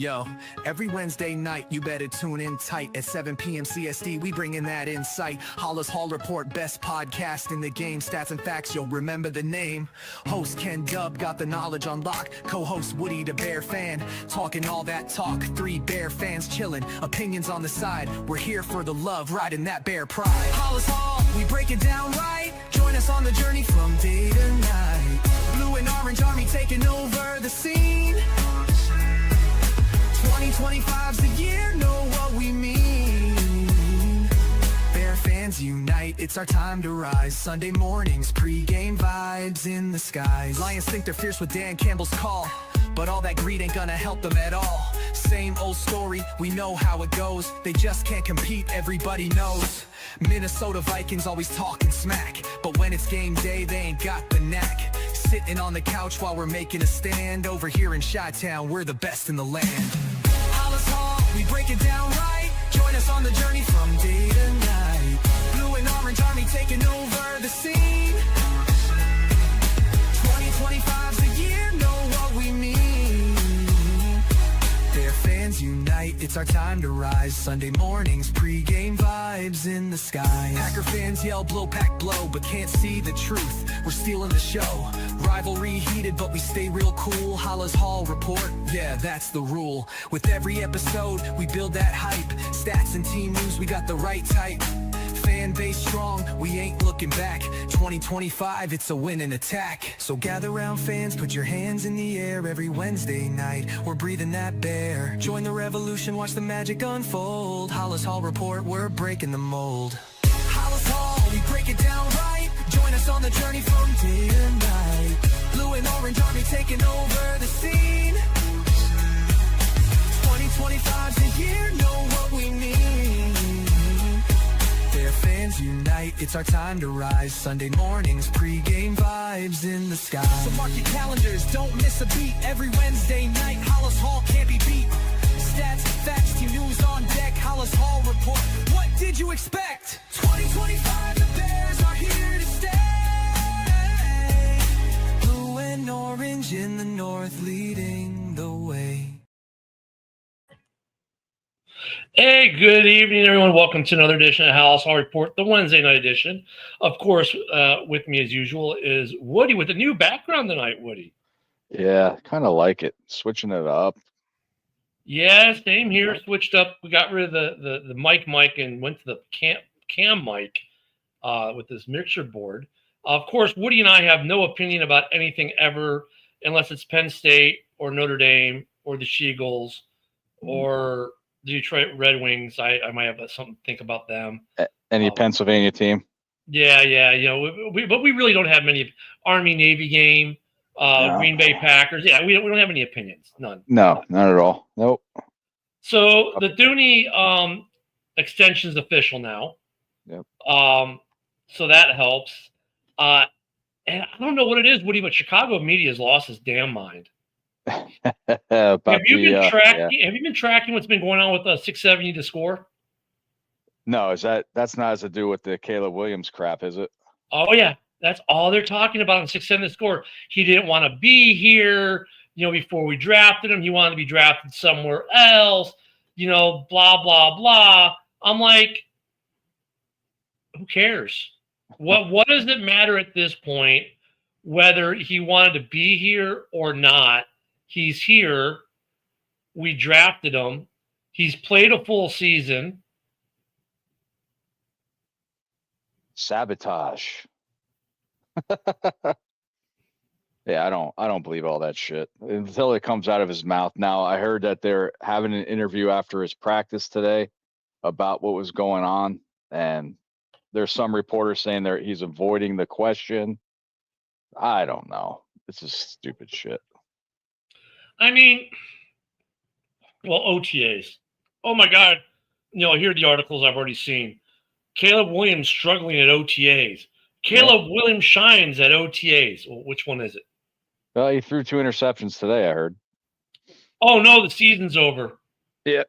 Yo, every Wednesday night, you better tune in tight. At 7 p.m. CST, we bring in that insight. Halas Hall Report, best podcast in the game. Stats and facts, you'll remember the name. Host Ken Dub got the knowledge on lock. Co-host Woody the Bear fan, talking all that talk. 3 Bear fans chilling, opinions on the side. We're here for the love, riding that Bear pride. Halas Hall, we break it down right. Join us on the journey from day to night. Blue and orange army taking over the scene. 2025's the year, know what we mean. Bear fans unite, it's our time to rise. Sunday mornings, pre-game vibes in the skies. Lions think they're fierce with Dan Campbell's call, but all that greed ain't gonna help them at all. Same old story, we know how it goes. They just can't compete, everybody knows. Minnesota Vikings always talking smack, but when it's game day, they ain't got the knack. Sitting on the couch while we're making a stand. Over here in Chi-Town, we're the best in the land. Halas Hall, we break it down right. Join us on the journey from day to night. Blue and orange army taking over the scene. 2025's the year, know what we mean. Bear fans unite, it's our time to rise. Sunday mornings, pre-game vibes in the sky. Packer fans yell blow pack blow, but can't see the truth. We're stealing the show. Rivalry heated, but we stay real cool. Halas Hall Report, yeah, that's the rule. With every episode, we build that hype. Stats and team news, we got the right type. Fan base strong, we ain't looking back. 2025, it's a win and attack. So gather round fans, put your hands in the air. Every Wednesday night, we're breathing that bear. Join the revolution, watch the magic unfold. Halas Hall Report, we're breaking the mold. Halas Hall, we break it down right. Join us on the journey from day to night. Blue and orange army taking over the scene. 2025's the year, know what we mean. Bear fans unite, it's our time to rise. Sunday mornings, pre-game vibes in the sky. So mark your calendars, don't miss a beat. Every Wednesday night, Halas Hall can't be beat. Stats, facts, team news on deck. Halas Hall Report, what did you expect? 2025, the Bears are here to stay. Blue and orange in the north, leading the way. Hey, good evening, everyone. Welcome to another edition of Halas Hall Report, the Wednesday night edition. Of course, with me as usual is Woody with a new background tonight, Woody. Yeah, kind of like it. Switching it up. Yeah, same here. Switched up. We got rid of the mic and went to the cam mic with this mixer board. Of course, Woody and I have no opinion about anything ever unless it's Penn State or Notre Dame or the Sheagles or the Detroit Red Wings. I might have something to think about them. Any Pennsylvania team? Yeah. You know, but we really don't have many. Army Navy game, No. Green Bay Packers. Yeah, we don't have any opinions. None. No, not at all. Nope. So the Dooney extension is official now. Yep. So that helps. And I don't know what it is, Woody, but Chicago media has lost his damn mind. Have you been tracking what's been going on with 670 to score? No, that's not as to do with the Caleb Williams crap, is it? Oh yeah, that's all they're talking about on 670 to score. He didn't want to be here, before we drafted him. He wanted to be drafted somewhere else, blah blah blah. I'm like, who cares? What does it matter at this point whether he wanted to be here or not? He's here. We drafted him. He's played a full season. Sabotage. Yeah, I don't believe all that shit until it comes out of his mouth. Now, I heard that they're having an interview after his practice today about what was going on, and there's some reporters saying that he's avoiding the question. I don't know. This is stupid shit. I mean, well, OTAs. Oh my God. Here are the articles I've already seen. Caleb Williams struggling at OTAs. Caleb Williams shines at OTAs. Well, which one is it? Well, he threw 2 interceptions today, I heard. Oh no, the season's over. Yeah.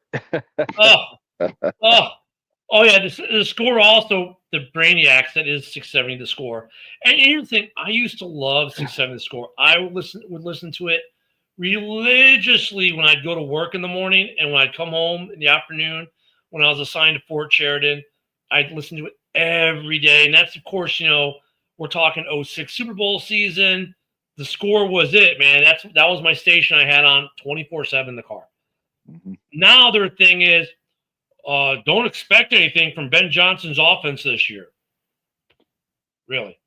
Oh yeah, the score also, the Brainiacs, that is 670 the score. And here's the thing, I used to love 670 the score. I would listen to it religiously when I'd go to work in the morning and when I'd come home in the afternoon when I was assigned to Fort Sheridan. I'd listen to it every day. And that's, of course, we're talking 06 Super Bowl season. The Score was it, man. That was my station I had on 24/7 in the car. Mm-hmm. Now their thing is, don't expect anything from Ben Johnson's offense this year. Really?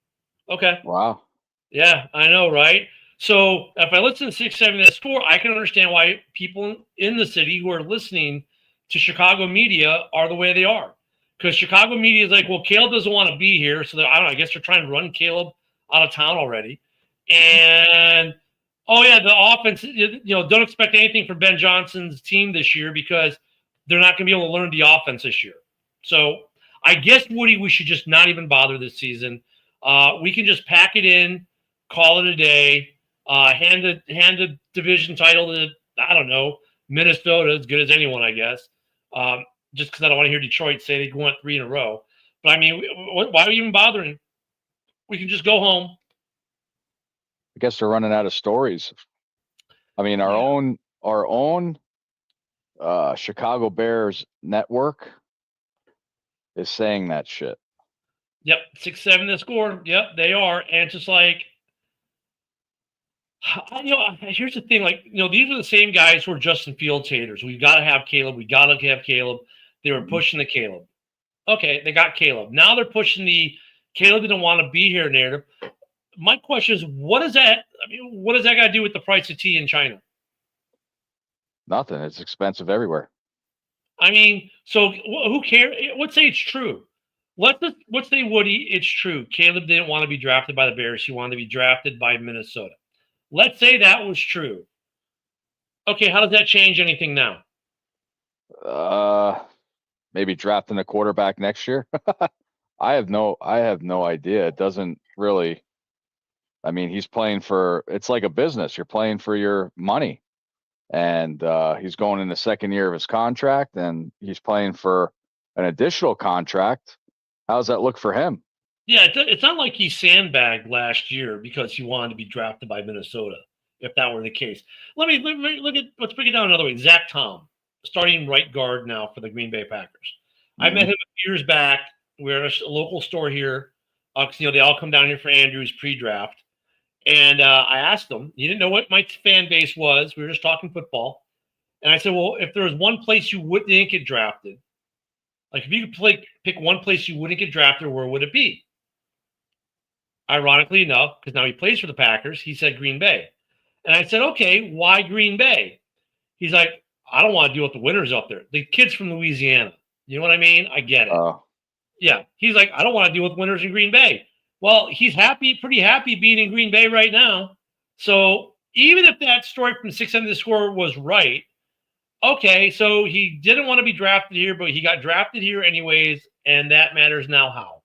Okay. Wow. Yeah, I know, right? So if I listen to 670 The Score, I can understand why people in the city who are listening to Chicago media are the way they are. Because Chicago media is like, well, Caleb doesn't want to be here. So I don't know. I guess they're trying to run Caleb out of town already. And, oh, yeah, the offense, don't expect anything from Ben Johnson's team this year because they're not going to be able to learn the offense this year. So I guess, Woody, we should just not even bother this season. We can just pack it in, call it a day, hand the division title to, I don't know, Minnesota, as good as anyone, I guess. Just because I don't want to hear Detroit say they went 3 in a row. But I mean, why are we even bothering? We can just go home. I guess they're running out of stories. I mean, our own Chicago Bears network is saying that shit. Yep, 6-7 The Score. Yep, they are. And it's just like, here's the thing. Like, these are the same guys who are Justin Fields haters. We got to have Caleb. We got to have Caleb. They were pushing the Caleb. Okay, they got Caleb. Now they're pushing the Caleb didn't want to be here narrative. My question is, what does that got to do with the price of tea in China? Nothing. It's expensive everywhere. I mean, so who cares? Let's say it's true. Let's say, Woody, it's true. Caleb didn't want to be drafted by the Bears. He wanted to be drafted by Minnesota. Let's say that was true. Okay, how does that change anything now? Maybe drafting a quarterback next year. I have no idea. It doesn't really. I mean, he's playing for. It's like a business. You're playing for your money, and he's going in the second year of his contract, and he's playing for an additional contract. How does that look for him? Yeah, it's not like he sandbagged last year because he wanted to be drafted by Minnesota. If that were the case, let's break it down another way. Zach Tom, starting right guard now for the Green Bay Packers. Mm-hmm. I met him years back. We're at a local store here. Because they all come down here for Andrew's pre-draft, and I asked him. He didn't know what my fan base was. We were just talking football, and I said, "Well, if there was one place you didn't get drafted, like if you could pick one place you wouldn't get drafted, where would it be?" Ironically enough, because now he plays for the Packers, he said Green Bay. And I said, okay, why Green Bay? He's like, I don't want to deal with the winters up there. The kid's from Louisiana. You know what I mean? I get it. Yeah. He's like, I don't want to deal with winters in Green Bay. Well, he's pretty happy being in Green Bay right now. So even if that story from 600 The Score was right, okay, so he didn't want to be drafted here, but he got drafted here anyways, and that matters now how?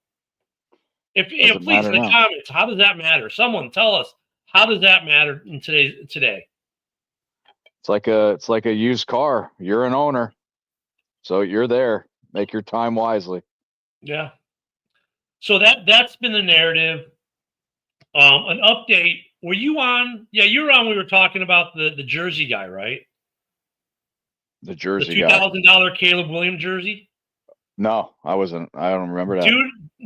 Please in the comments, how does that matter? Someone tell us, how does that matter in today? It's like a used car. You're an owner, so you're there. Make your time wisely. Yeah. So that's been the narrative. An update. Were you on? Yeah, you were on. We were talking about the jersey guy, right? The jersey the $2,000 Caleb Williams jersey. No, I wasn't. I don't remember that.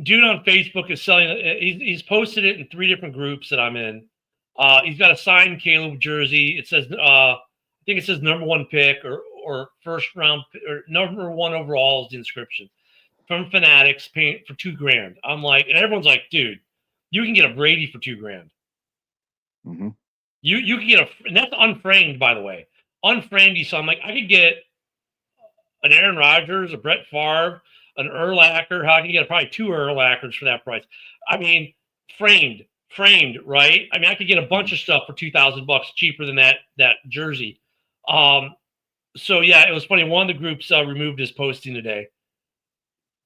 Dude on Facebook is selling it. He's posted it in 3 different groups that I'm in. He's got a signed Caleb jersey. It says, I think it says number 1 pick or first round or number 1 overall is the inscription from Fanatics, paying for $2,000. I'm like, and everyone's like, dude, you can get a Brady for $2,000. Mm-hmm. You can get and that's unframed, by the way. Unframed, so I'm like, I could get an Aaron Rodgers, a Brett Favre, an Urlacher. How can you get probably 2 Urlachers for that price? I mean, framed, right? I mean, I could get a bunch of stuff for $2,000 cheaper than that jersey. So yeah, it was funny. One of the groups removed his posting today.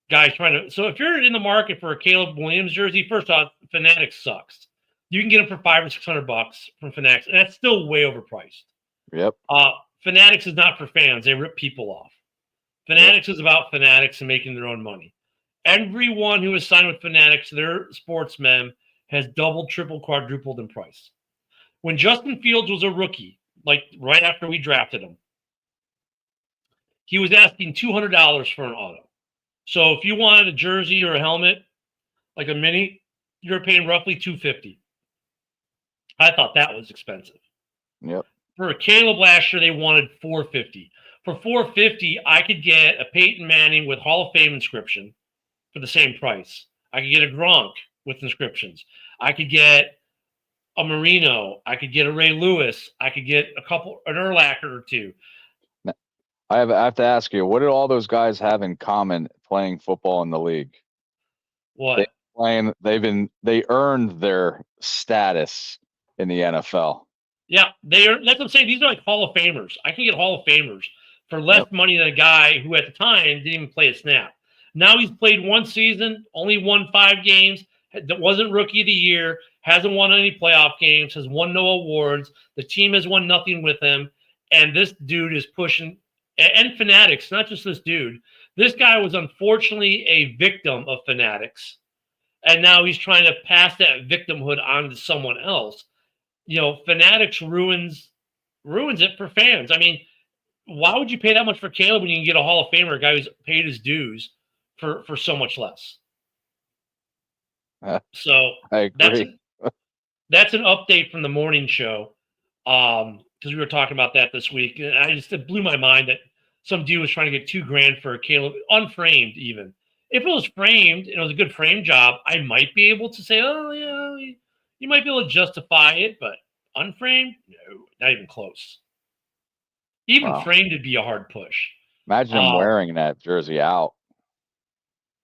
Guys so if you're in the market for a Caleb Williams jersey, first off, Fanatics sucks. You can get them for $500 or $600 from Fanatics, and that's still way overpriced. Yep. Fanatics is not for fans. They rip people off. Fanatics is about Fanatics and making their own money. Everyone who is signed with Fanatics, their sportsmen, has doubled, tripled, quadrupled in price. When Justin Fields was a rookie, like right after we drafted him. He was asking $200 for an auto. So if you wanted a jersey or a helmet, like a mini, you're paying roughly $250. I thought that was expensive. Yep. For a Caleb last year, they wanted $450. For $450, I could get a Peyton Manning with Hall of Fame inscription for the same price. I could get a Gronk with inscriptions. I could get a Marino. I could get a Ray Lewis. I could get an Urlacher or two. I have to ask you, what did all those guys have in common playing football in the league? What? They earned their status in the NFL. Yeah, that's what I'm saying. These are like Hall of Famers. I can get Hall of Famers for less money than a guy who at the time didn't even play a snap. Now he's played one season, only won 5 games, wasn't Rookie of the Year, hasn't won any playoff games, has won no awards. The team has won nothing with him. And this dude is pushing, and Fanatics, not just this dude. This guy was unfortunately a victim of Fanatics. And now he's trying to pass that victimhood on to someone else. You know, Fanatics ruins it for fans. I mean, why would you pay that much for Caleb when you can get a Hall of Famer, a guy who's paid his dues for so much less? So I agree. That's an update from the morning show. Because we were talking about that this week. And it blew my mind that some dude was trying to get $2,000 for a Caleb, unframed even. If it was framed and it was a good frame job, I might be able to say, oh, yeah, you might be able to justify it, but unframed, no, not even close. Even framed would be a hard push. Imagine him wearing that jersey out.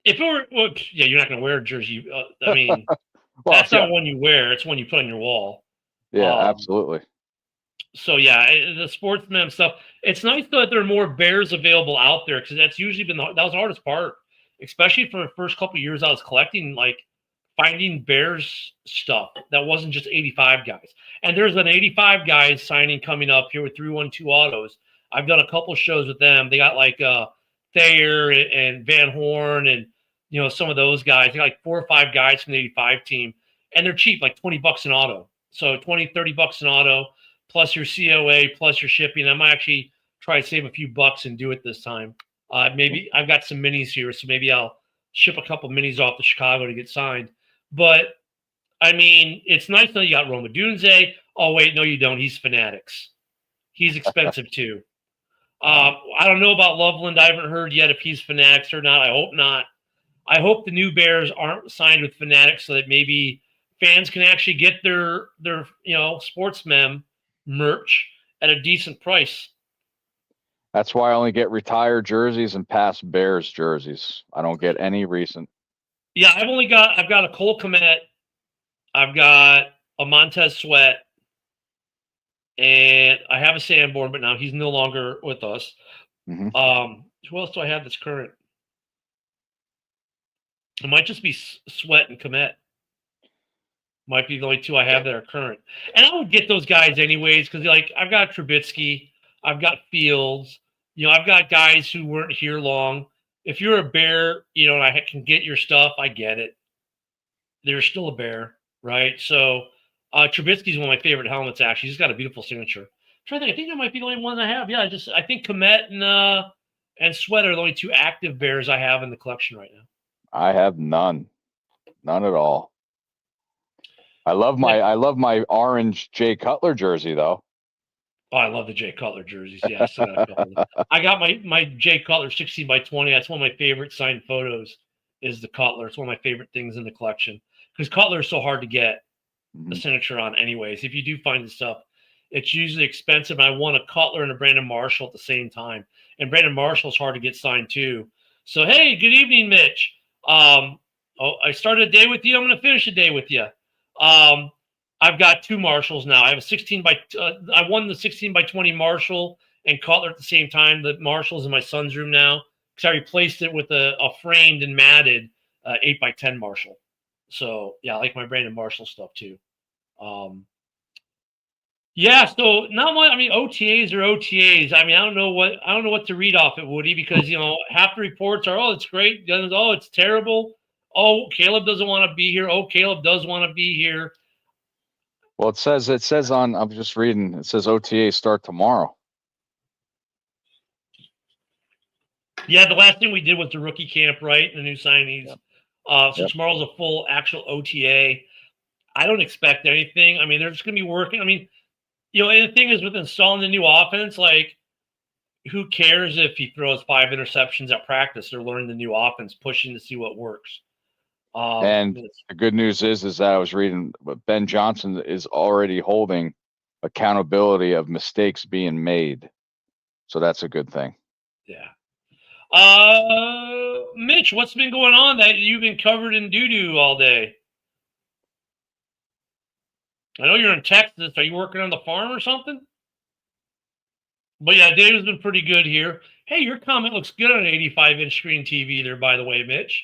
If it were, well, yeah, you're not going to wear a jersey. I mean, that's not one you wear. It's one you put on your wall. Yeah, absolutely. So, yeah, the sportsman stuff. It's nice, though, that there are more Bears available out there because that's usually been that was the hardest part, especially for the first couple of years I was collecting, like, finding Bears stuff that wasn't just 85 guys. And there's an 85 guys signing coming up here with 312 Autos. I've done a couple shows with them. They got like Thayer and Van Horn and, you know, some of those guys. They got like 4 or 5 guys from the 85 team. And they're cheap, like $20 an auto. So $20-$30 an auto, plus your COA, plus your shipping. I might actually try to save a few bucks and do it this time. Maybe I've got some minis here, so maybe I'll ship a couple minis off to Chicago to get signed. But, I mean, it's nice that you got Roma Dunze. Oh, wait, no, you don't. He's Fanatics. He's expensive, too. I don't know about Loveland. I haven't heard yet if he's Fanatics or not. I hope not. I hope the new Bears aren't signed with Fanatics so that maybe fans can actually get their sports mem merch at a decent price. That's why I only get retired jerseys and past Bears jerseys. I don't get any recent. Yeah, I've got a Cole Kmet, I've got a Montez Sweat, and I have a Sanborn, but now he's no longer with us. Mm-hmm. Who else do I have that's current? It might just be Sweat and Kmet. Might be the only 2 I have that are current. And I would get those guys anyways because, like, I've got Trubisky, I've got Fields, you know, I've got guys who weren't here long. If you're a Bear, you know, and I can get your stuff, I get it. They're still a Bear, right? So Trubisky's one of my favorite helmets, actually. He's got a beautiful signature. I think that might be the only one I have. Yeah, I think Kmet and Sweat are the only 2 active Bears I have in the collection right now. I have none. None at all. I love my orange Jay Cutler jersey, though. Oh, I love the Jay Cutler jerseys. Yeah, I got my Jay Cutler 16x20. That's one of my favorite signed photos. Is the Cutler? It's one of my favorite things in the collection because Cutler is so hard to get the signature on. Anyways, if you do find the stuff, it's usually expensive. I want a Cutler and a Brandon Marshall at the same time, and Brandon Marshall's hard to get signed too. So hey, good evening, Mitch. I started a day with you. I'm going to finish a day with you. I've got 2 Marshalls now. I have a I won the 16x20 Marshall and Cutler at the same time. The Marshall's in my son's room now because I replaced it with a framed and matted 8x10 Marshall. So yeah, I like my Brandon Marshall stuff too. Yeah, so not much. I mean, OTAs are OTAs. I mean, I don't know what to read off it, Woody, because half the reports are, oh, it's great. The others, oh, it's terrible. Oh, Caleb doesn't want to be here. Oh, Caleb does want to be here. Well, it says on. I'm just reading. It says OTA start tomorrow. Yeah, the last thing we did was the rookie camp, right? The new signees. Yep. So Yep. tomorrow's a full actual OTA. I don't expect anything. I mean, they're just going to be working. I mean, and the thing is with installing the new offense, like, who cares if he throws 5 interceptions at practice? They're learning the new offense, pushing to see what works. And the good news is that I was reading, but Ben Johnson is already holding accountability of mistakes being made. So that's a good thing. Yeah. Mitch, what's been going on that you've been covered in doo-doo all day? I know you're in Texas. Are you working on the farm or something? But yeah, Dave's been pretty good here. Hey, your comment looks good on an 85-inch screen TV there, by the way, Mitch.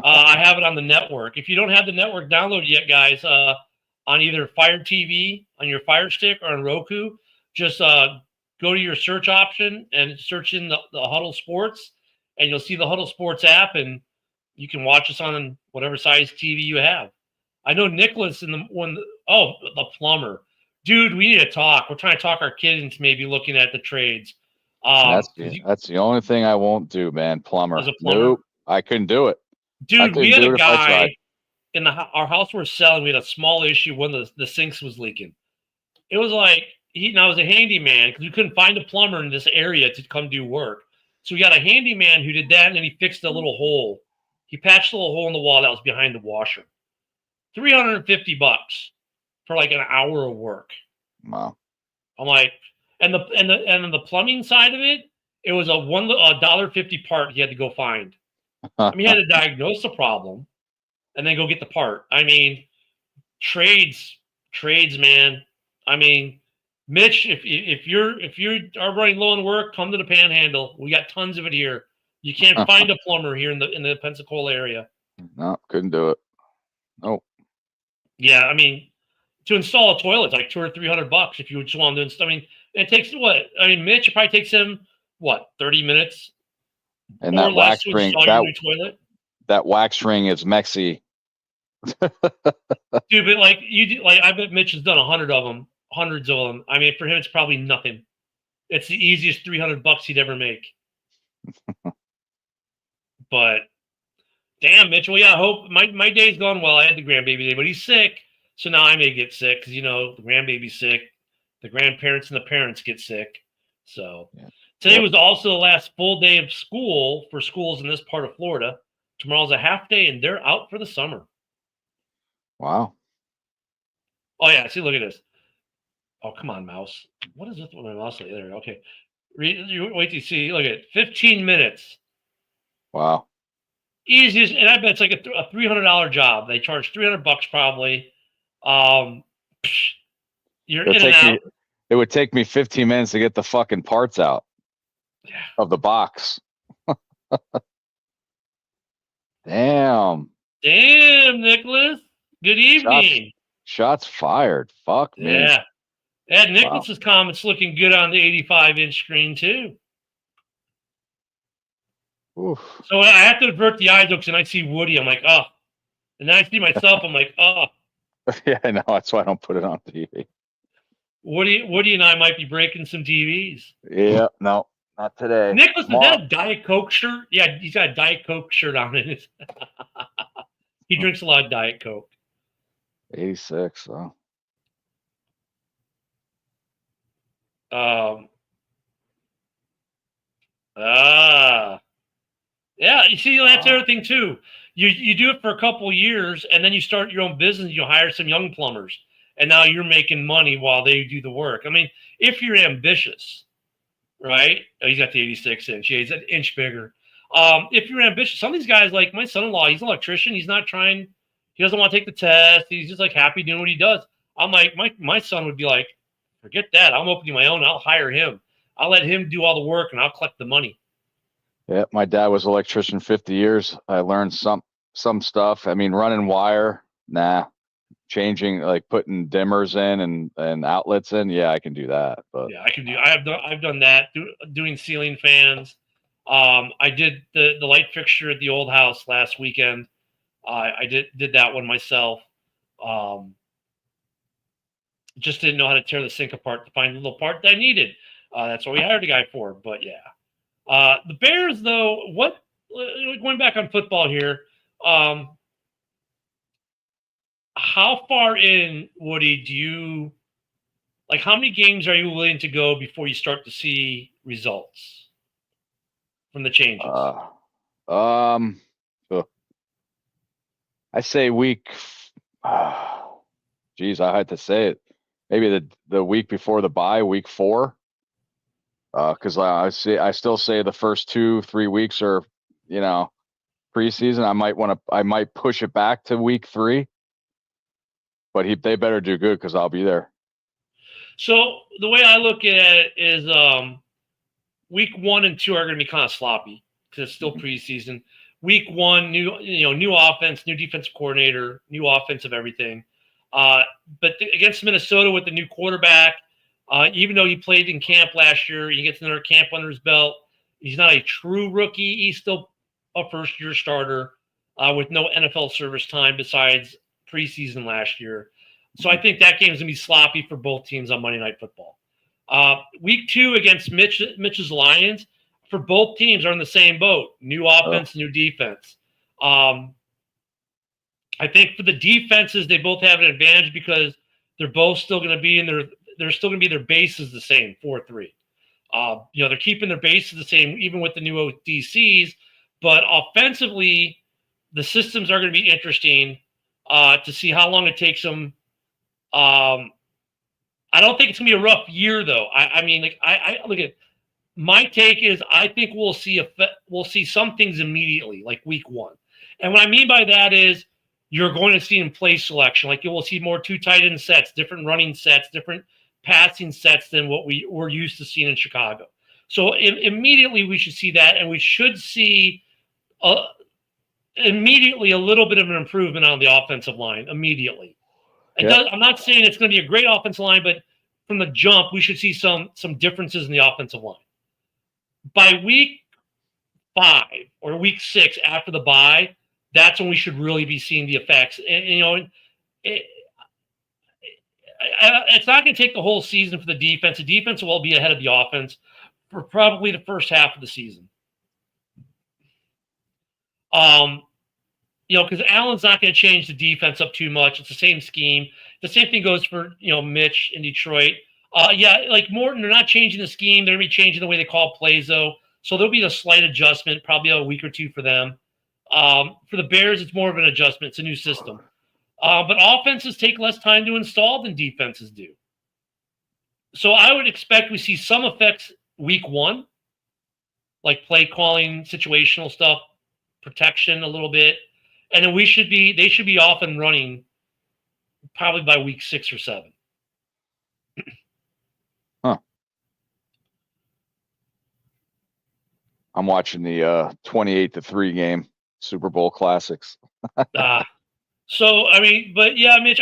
I have it on the network. If you don't have the network downloaded yet, guys, on either Fire TV, on your Fire Stick, or on Roku, just go to your search option and search in the Huddle Sports, and you'll see the Huddle Sports app, and you can watch us on whatever size TV you have. I know Nicholas the plumber. Dude, we need to talk. We're trying to talk our kid into maybe looking at the trades. That's the only thing I won't do, man. Plumber. Nope, I couldn't do it. Dude, we had a guy in our house we're selling. We had a small issue when the sinks was leaking. It was like I was a handyman because we couldn't find a plumber in this area to come do work. So we got a handyman who did that, and then he fixed a little hole. He patched a little hole in the wall that was behind the washer. $350 for like an hour of work. Wow. I'm like, and the plumbing side of it, it was a $1.50 part he had to go find. I mean, he had to diagnose the problem and then go get the part. I mean, trades, man. I mean, Mitch, if you are running low on work, come to the Panhandle. We got tons of it here. You can't find a plumber here in the Pensacola area. No, couldn't do it. Nope. Yeah, I mean, to install a toilet, it's like $200 or $300 if you just want to install. I mean, it takes what? I mean, Mitch, it probably takes him 30 minutes and or that less wax to ring, install your new toilet. That wax ring is messy. Dude, but I bet Mitch has done hundreds of them. I mean, for him, it's probably nothing. It's the easiest $300 he'd ever make. But damn, Mitch. Well, yeah, I hope my day's gone well. I had the grandbaby day, but he's sick, so now I may get sick because the grandbaby's sick, the grandparents and the parents get sick. So today was also the last full day of school for schools in this part of Florida. Tomorrow's a half day, and they're out for the summer. Wow. Oh yeah, see, look at this. Oh, come on, mouse. What is this with my mouse? There, okay. Wait till you see. Look at it. 15 minutes. Wow. Easiest, and I bet it's like a $300 job. They charge $300 probably. You're in and out. It would take me 15 minutes to get the fucking parts out of the box. Damn, Nicholas. Good evening. Shots fired. Fuck me. Yeah. Ed Nicholas's comments looking good on the 85-inch screen too. Oof. So I have to avert the eye jokes, and I see Woody. I'm like, oh. And then I see myself. I'm like, oh. Yeah, I know. That's why I don't put it on TV. Woody and I might be breaking some TVs. Yeah, no, not today. Nicholas, is that a Diet Coke shirt? Yeah, he's got a Diet Coke shirt on it. He drinks a lot of Diet Coke. 86, though. Yeah, you see, that's everything too. You do it for a couple of years, and then you start your own business. You hire some young plumbers, and now you're making money while they do the work. I mean, if you're ambitious, right? Oh, he's got the 86-inch. Yeah, he's an inch bigger. If you're ambitious, some of these guys, like my son-in-law, he's an electrician. He's not trying. He doesn't want to take the test. He's just like happy doing what he does. I'm like, my son would be like, forget that. I'm opening my own. I'll hire him. I'll let him do all the work, and I'll collect the money. Yeah, my dad was an electrician 50 years. I learned some stuff. I mean, running wire, nah. Changing, like putting dimmers in and outlets in, yeah, I can do that. But yeah, I've done that. Doing ceiling fans. I did the light fixture at the old house last weekend. I did that one myself. Just didn't know how to tear the sink apart to find the little part that I needed. That's what we hired a guy for. But yeah, the Bears though. What going back on football here? How far in, Woody, do you like? How many games are you willing to go before you start to see results from the changes? Um, uh, I say week. Geez, I had to say it. Maybe the week before the bye, week 4. Because I still say the first 2-3 weeks are, preseason. I might push it back to week 3, but they better do good because I'll be there. So the way I look at it is, week 1 and 2 are going to be kind of sloppy because it's still preseason. Week 1, new offense, new defensive coordinator, new offensive everything. But against Minnesota with the new quarterback, even though he played in camp last year, he gets another camp under his belt. He's not a true rookie. He's still a first-year starter with no NFL service time besides preseason last year. So I think that game's going to be sloppy for both teams on Monday Night Football. Week 2 against Mitch's Lions, for both teams are in the same boat. New offense, new defense. I think for the defenses, they both have an advantage because they're both still going to be they're still going to be their bases the same, 4-3. They're keeping their bases the same even with the new ODCs, but offensively, the systems are going to be interesting to see how long it takes them. I don't think it's going to be a rough year, though. I look at my take is I think we'll see some things immediately, like week 1. And what I mean by that is you're going to see in play selection, like you will see more 2 tight end sets, different running sets, different passing sets than what we're used to seeing in Chicago. So immediately we should see that, and we should see immediately a little bit of an improvement on the offensive line immediately. I'm not saying it's going to be a great offensive line, but from the jump, we should see some differences in the offensive line. By week 5 or week 6 after the bye, that's when we should really be seeing the effects. And it's not going to take the whole season for the defense. The defense will be ahead of the offense for probably the first half of the season. Because Allen's not going to change the defense up too much. It's the same scheme. The same thing goes for, Mitch in Detroit. Like Morton, they're not changing the scheme. They're going to be changing the way they call plays, though. So there'll be a slight adjustment, probably a week or 2 for them. For the Bears, it's more of an adjustment. It's a new system. But offenses take less time to install than defenses do. So I would expect we see some effects week 1, like play calling, situational stuff, protection a little bit. And then they should be off and running probably by week 6 or 7. Huh. I'm watching the 28-3 game, Super Bowl classics. So Mitch,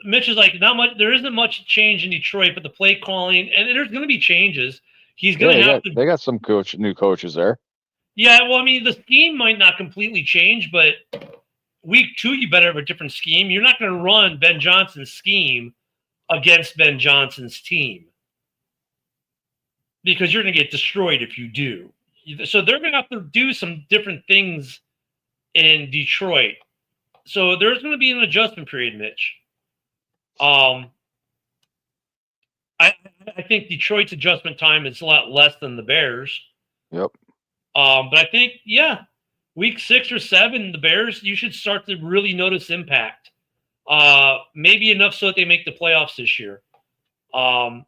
Mitch is like not much. There isn't much change in Detroit, but the play calling, and there's going to be changes. He's going to have to. They got some new coaches there. Yeah, well, the scheme might not completely change, but week 2, you better have a different scheme. You're not going to run Ben Johnson's scheme against Ben Johnson's team because you're going to get destroyed if you do. So they're going to have to do some different things in Detroit. So there's going to be an adjustment period, Mitch. I think Detroit's adjustment time is a lot less than the Bears. Yep. But I think, week 6 or 7, the Bears, you should start to really notice impact. Maybe enough so that they make the playoffs this year. 8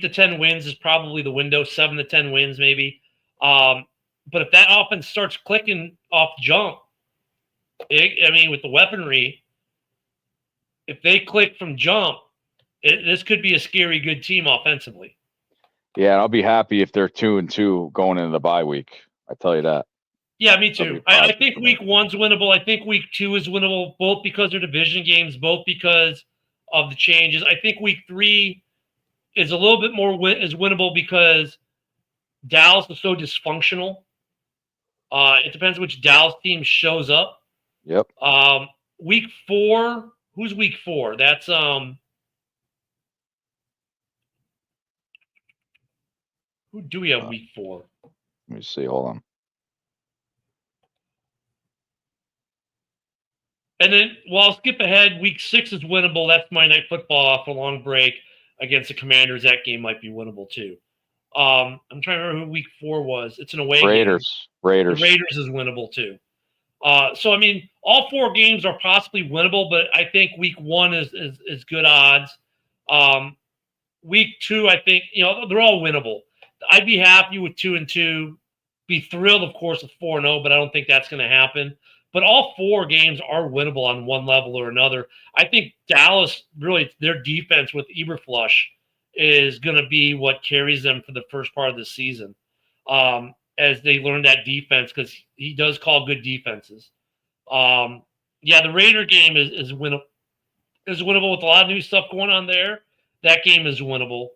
to 10 wins is probably the window, 7 to 10 wins maybe. But if that offense starts clicking off jump, with the weaponry, if they click from jump, this could be a scary good team offensively. Yeah, and I'll be happy if they're 2-2 going into the bye week. I tell you that. Yeah, me too. I think week 1's winnable. I think week 2 is winnable, both because they're division games, both because of the changes. I think week 3 is a little bit more is winnable because Dallas is so dysfunctional. It depends which Dallas team shows up. Yep. Week 4, Who's week 4? That's who do we have week 4? Let me see. Hold on. And then, well, I'll skip ahead. Week 6 is winnable. That's Monday Night Football off a long break against the Commanders. That game might be winnable too. I'm trying to remember who week 4 was. It's an away game. Raiders. The Raiders is winnable too. So I mean, all 4 games are possibly winnable, but I think week 1 is good odds. Week 2, I think they're all winnable. I'd be happy with 2-2. Be thrilled, of course, with 4-0, but I don't think that's going to happen. But all 4 games are winnable on one level or another. I think Dallas, really, their defense with Eberflush is going to be what carries them for the first part of the season, as they learn that defense, because he does call good defenses. The Raider game is winnable. Is winnable with a lot of new stuff going on there. That game is winnable.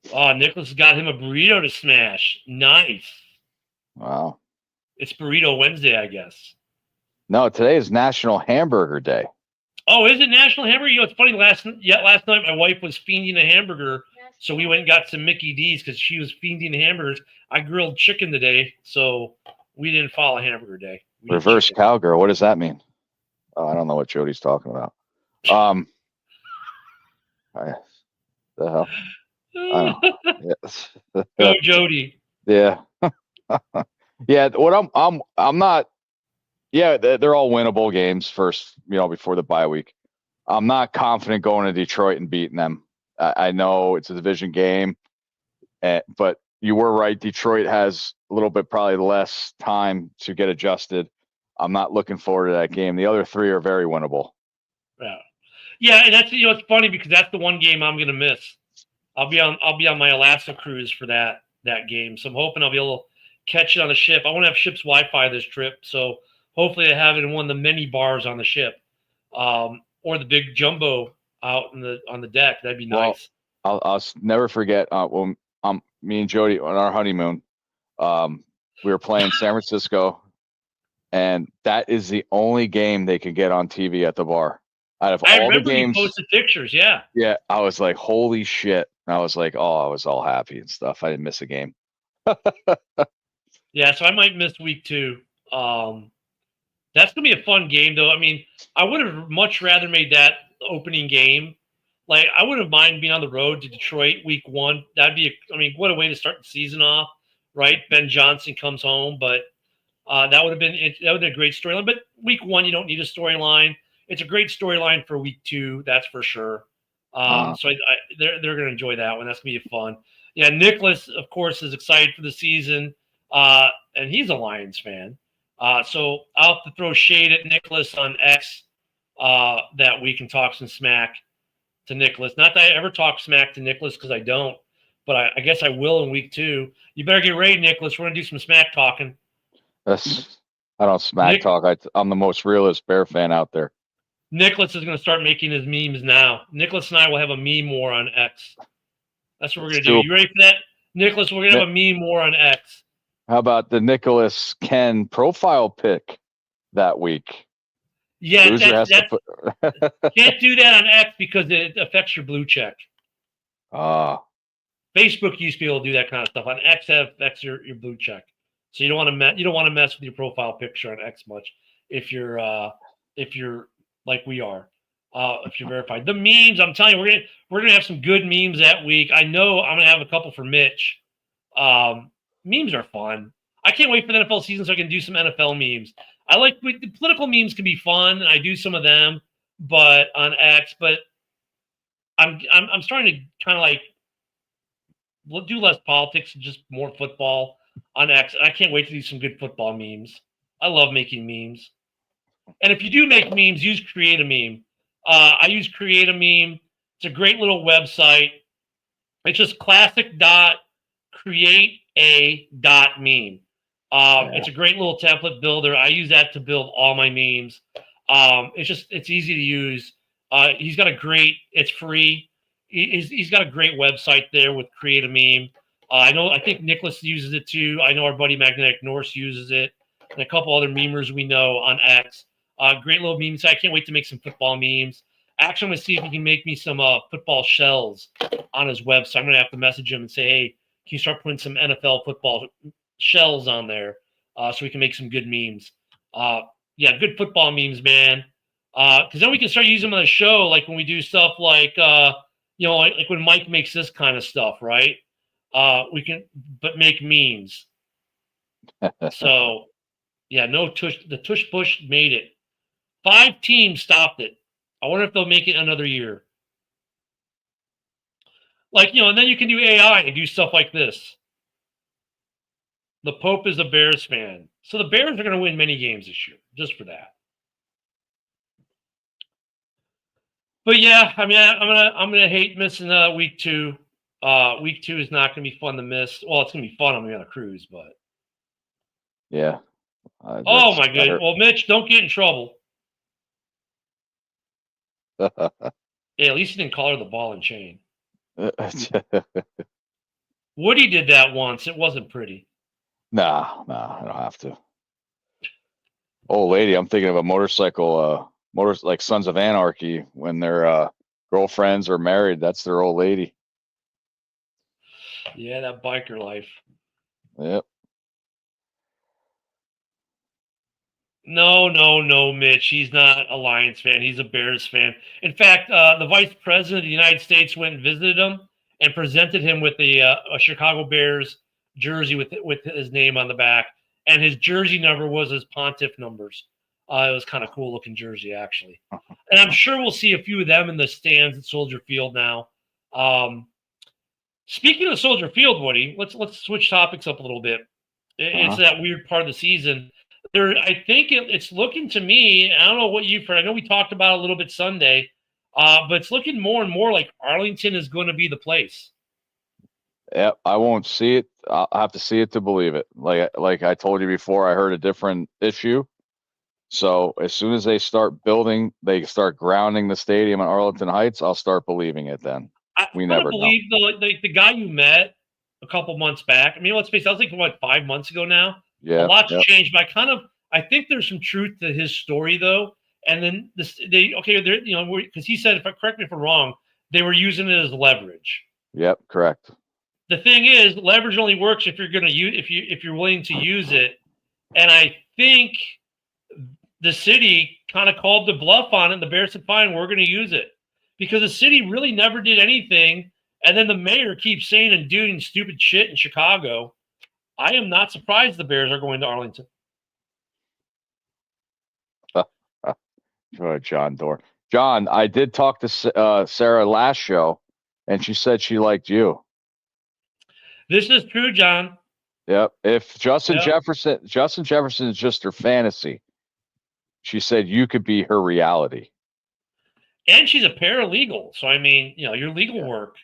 Nicholas got him a burrito to smash. Nice. Wow. It's Burrito Wednesday, I guess. No, today is National Hamburger Day. Oh, is it National Hamburger? It's funny. Last night my wife was fiending a hamburger, so we went and got some Mickey D's because she was fiending hamburgers. I grilled chicken today, so we didn't follow Hamburger Day. Reverse cowgirl. What does that mean? Oh, I don't know what Jody's talking about. The hell? Yes. Go Jody. Yeah. Yeah. What I'm not. Yeah, they're all winnable games first. Before the bye week. I'm not confident going to Detroit and beating them. I know it's a division game, but you were right. Detroit has a little bit probably less time to get adjusted. I'm not looking forward to that game. The other 3 are very winnable. Yeah, and that's it's funny because that's the one game I'm gonna miss. I'll be on my Alaska cruise for that game, so I'm hoping I'll be able to catch it on the ship. I won't have ship's Wi-Fi this trip, so hopefully I have it in one of the many bars on the ship, or the big jumbo out on the deck. That'd be nice. Well, I'll never forget when me and Jody on our honeymoon, we were playing San Francisco. And that is the only game they could get on TV at the bar. Out of all the games, you posted pictures, yeah. Yeah, I was like, holy shit. I was like, I was all happy and stuff. I didn't miss a game. Yeah, so I might miss week 2. That's going to be a fun game, though. I mean, I would have much rather made that opening game. Like, I wouldn't mind being on the road to Detroit week 1. That'd be, what a way to start the season off, right? Ben Johnson comes home, but that would have been a great storyline. But week 1, you don't need a storyline. It's a great storyline for week 2, that's for sure. So they're going to enjoy that one. That's going to be fun. Yeah, Nicholas, of course, is excited for the season, and he's a Lions fan. So I'll have to throw shade at Nicholas on X that week and talk some smack to Nicholas. Not that I ever talk smack to Nicholas because I don't, but I guess I will in week 2. You better get ready, Nicholas. We're going to do some smack talking. I don't smack talk. I'm the most realist Bear fan out there. Nicholas is going to start making his memes now. Nicholas and I will have a meme war on X. That's what we're going to do. You ready for that? Nicholas, we're going to have a meme war on X. How about the Nicholas Ken profile pic that week? Yeah, can't do that on X because it affects your blue check. Facebook used to be able to do that kind of stuff. On X, it affects your blue check. So you don't want to mess with your profile picture on X much if you're like we are, if you're verified. The memes, I'm telling you, we're gonna have some good memes that week. I know I'm gonna have a couple for Mitch. Memes are fun. I can't wait for the NFL season so I can do some NFL memes. The political memes can be fun, and I do some of them, but on X. But I'm starting to kind of like do less politics and just more football on X. And I can't wait to do some good football memes. I love making memes. And if you do make memes, use Create a Meme. I use Create a Meme. It's a great little website. It's just classic.create.a.meme. It's a great little template builder. I use that to build all my memes. It's easy to use. It's free. He's got a great website there with Create a Meme. I think Nicholas uses it too. I know our buddy Magnetic Norse uses it, and a couple other memers we know on X. Great little memes. I can't wait to make some football memes. Actually, I'm going to see if he can make me some football shells on his website. I'm going to have to message him and say, hey, can you start putting some NFL football shells on there so we can make some good memes? Yeah, good football memes, man. Because then we can start using them on the show, like when we do stuff like, like when Mike makes this kind of stuff, right? We can, but make memes. So, yeah, no tush. The tush push made it. 5 teams stopped it. I wonder if they'll make it another year. Like, and then you can do AI and do stuff like this. The Pope is a Bears fan. So the Bears are going to win many games this year, just for that. But yeah, I mean, I'm gonna hate missing week 2. Week 2 is not gonna be fun to miss. Well, it's gonna be fun. I'm gonna be on a cruise, but Yeah. oh my goodness. Well, Mitch, don't get in trouble. Yeah, at least you didn't call her the ball and chain. Woody did that once. It wasn't pretty. Nah, I don't have to. Old lady, I'm thinking of a motorcycle, like Sons of Anarchy, when their girlfriends are married. That's their old lady. Yeah, that biker life. Yep. No, Mitch. He's not a Lions fan. He's a Bears fan. In fact, the vice president of the United States went and visited him and presented him with a Chicago Bears jersey with his name on the back, and his jersey number was his pontiff numbers. It was kind of cool looking jersey, actually. And I'm sure we'll see a few of them in the stands at Soldier Field now. Speaking of Soldier Field, Woody, let's switch topics up a little bit. It's that weird part of the season. I think it's looking to me, I don't know what you've heard. I know we talked about it a little bit Sunday, but it's looking more and more like Arlington is going to be the place. Yep, I won't see it. I'll have to see it to believe it. Like I told you before, I heard a different issue. So as soon as they start building, they start grounding the stadium in Arlington Heights, I'll start believing it then. We never believe the guy you met a couple months back. I mean, let's face it, I was thinking, 5 months ago now? Yeah, a lot's changed, but I think there's some truth to his story though. And then because he said, correct me if I'm wrong, they were using it as leverage. Yep, correct. The thing is, leverage only works if you're going to use if you're willing to use it. And I think the city kind of called the bluff on it. And the Bears said, "Fine, we're going to use it," because the city really never did anything. And then the mayor keeps saying and doing stupid shit in Chicago. I am not surprised the Bears are going to Arlington. John Dorn. John, I did talk to Sarah last show, and she said she liked you. This is true, John. Yep. If Justin Jefferson is just her fantasy, she said you could be her reality. And she's a paralegal, so I mean, your legal work.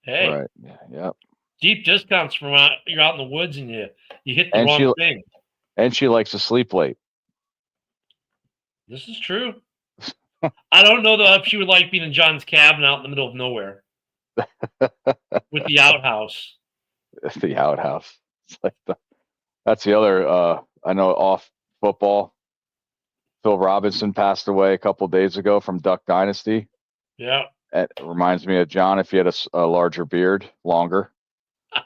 Hey, right? Yep. Deep discounts from you're out in the woods and you hit the wrong thing. And she likes to sleep late. This is true. I don't know though if she would like being in John's cabin out in the middle of nowhere with the outhouse. The outhouse. It's like that's the other. I know off football. Phil Robinson passed away a couple days ago from Duck Dynasty. Yeah. It reminds me of John if he had a larger beard, longer.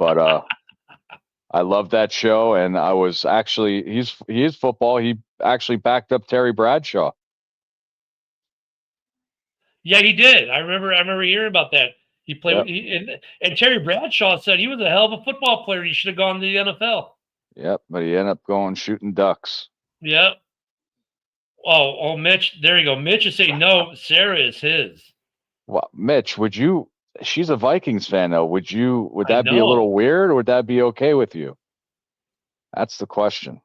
But I love that show, and I was actually he is football. He actually backed up Terry Bradshaw. Yeah, he did. I remember hearing about that. He played and Terry Bradshaw said he was a hell of a football player. He should have gone to the NFL. Yep, but he ended up going shooting ducks. Yep. Oh, Mitch, there you go. Mitch is saying no, Sarah is his. Well, Mitch, she's a Vikings fan though. Would that be a little weird, or would that be okay with you? That's the question.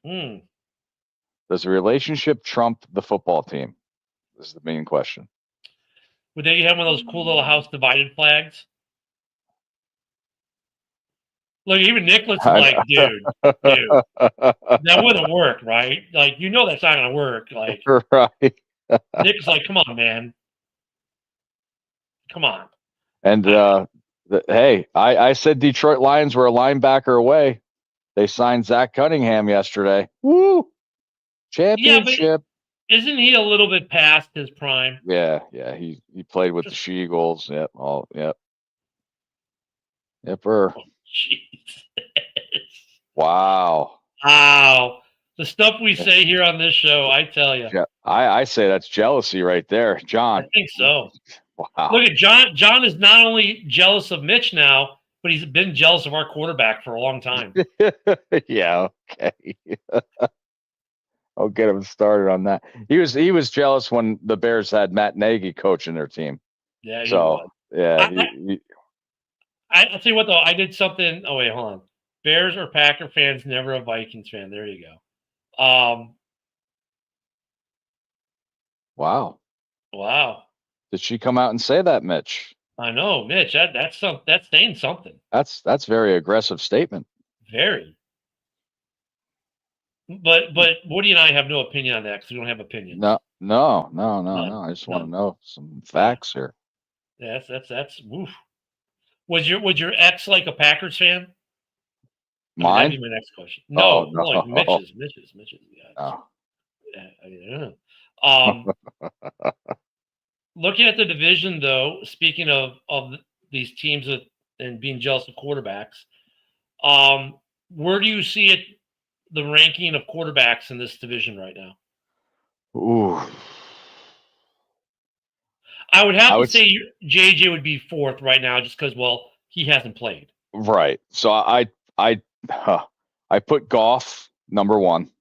Does the relationship trump the football team? This is the main question. Would they have one of those cool little house divided flags? Look, even Nicholas is like, dude, that wouldn't work, right? Like, that's not going to work. Like, right. Nick's like, come on, man. Come on. And hey, I said Detroit Lions were a linebacker away. They signed Zach Cunningham yesterday. Woo! Championship. Isn't he a little bit past his prime? Yeah. He played with the She-Eagles. Yep. Yep. Yepper. Oh, jeez. Wow. Wow. The stuff we say here on this show, I tell you. I say that's jealousy right there, John. I think so. Wow. Look at John. John is not only jealous of Mitch now, but he's been jealous of our quarterback for a long time. Yeah. Okay. I'll get him started on that. He was jealous when the Bears had Matt Nagy coaching their team. Yeah, he So was. yeah, I'll tell you what though, I did something. Oh wait, hold on. Bears or Packer fans, never a Vikings fan. There you go. wow. Wow. Did she come out and say that, Mitch? I know, Mitch. That's saying something. That's very aggressive statement. Very. But Woody and I have no opinion on that because we don't have opinions. No. None. I just want to None. know some facts here. Yeah, that's woof. Was your ex like a Packers fan? Mine? That'd be my next question. Oh, No, no. like Mitch's. Yeah. Oh. Yeah. Looking at the division, though, speaking of these teams and being jealous of quarterbacks, where do you see it, the ranking of quarterbacks in this division right now? Ooh. I would have to say JJ would be fourth right now, just because he hasn't played. Right. So I put Goff number one.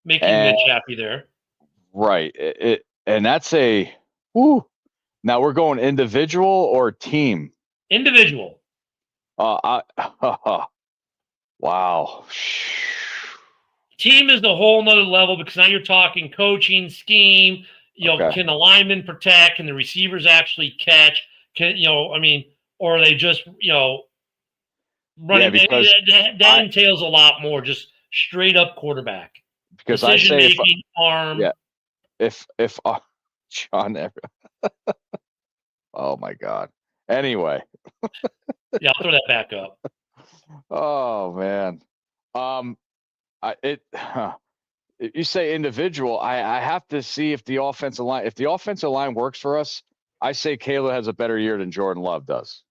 Making Mitch happy there. Right. And that's a whoo. Now we're going individual or team? Individual. Wow. Team is the whole nother level because now you're talking coaching, scheme. Okay. Can the linemen protect? Can the receivers actually catch? Or are they just running? Yeah, that entails a lot more. Just straight up quarterback. Because decision making, arm. Yeah. If John ever. Oh my God. Anyway. Yeah, I'll throw that back up. Oh man. You say individual. I have to see if the offensive line works for us. I say Caleb has a better year than Jordan Love does.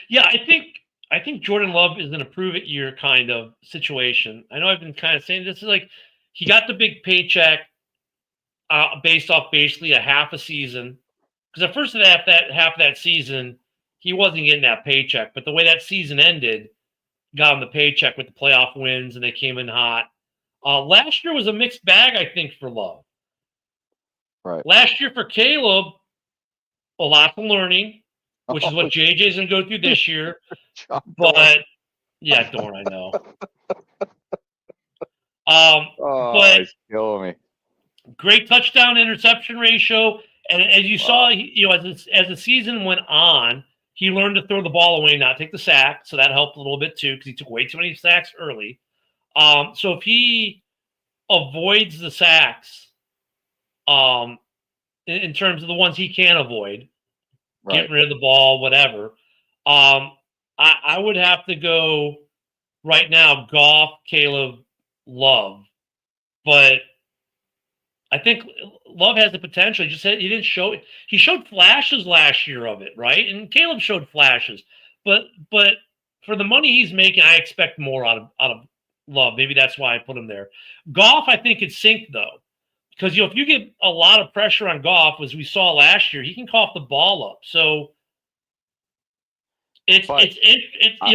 Yeah, I think Jordan Love is an prove it year kind of situation. I know I've been kind of saying this is like he got the big paycheck based off basically a half a season. Because the first half of that season, he wasn't getting that paycheck. But the way that season ended, got him the paycheck with the playoff wins, and they came in hot. Last year was a mixed bag, I think, for Love. Right. Last year for Caleb, a lot of learning, which is what JJ's going to go through this year. But, yeah, Dorn, I know. But it's killing me. Great touchdown interception ratio. And as you saw, as the season went on, he learned to throw the ball away, not take the sack. So that helped a little bit too, because he took way too many sacks early. So if he avoids the sacks, in terms of the ones he can avoid, getting rid of the ball, whatever, I would have to go right now, Goff, Caleb, Love. But I think Love has the potential. He didn't show it. He showed flashes last year of it, right? And Caleb showed flashes. But for the money he's making, I expect more out of Love. Maybe that's why I put him there. Goff, I think, could sink though. Because if you get a lot of pressure on Goff, as we saw last year, he can cough the ball up. So it's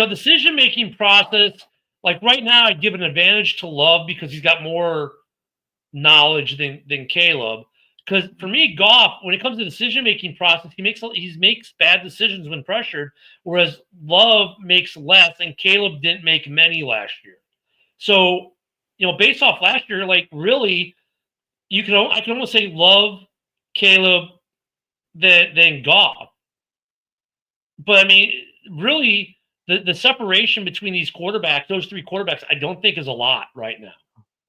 decision making process. Like right now, I'd give an advantage to Love because he's got more knowledge than Caleb. Because for me, Goff, when it comes to decision making process, he makes bad decisions when pressured, whereas Love makes less, and Caleb didn't make many last year. So, based off last year, like really, I can almost say Love, Caleb, then Goff. But I mean, really, the separation between these quarterbacks, those three quarterbacks, I don't think is a lot right now.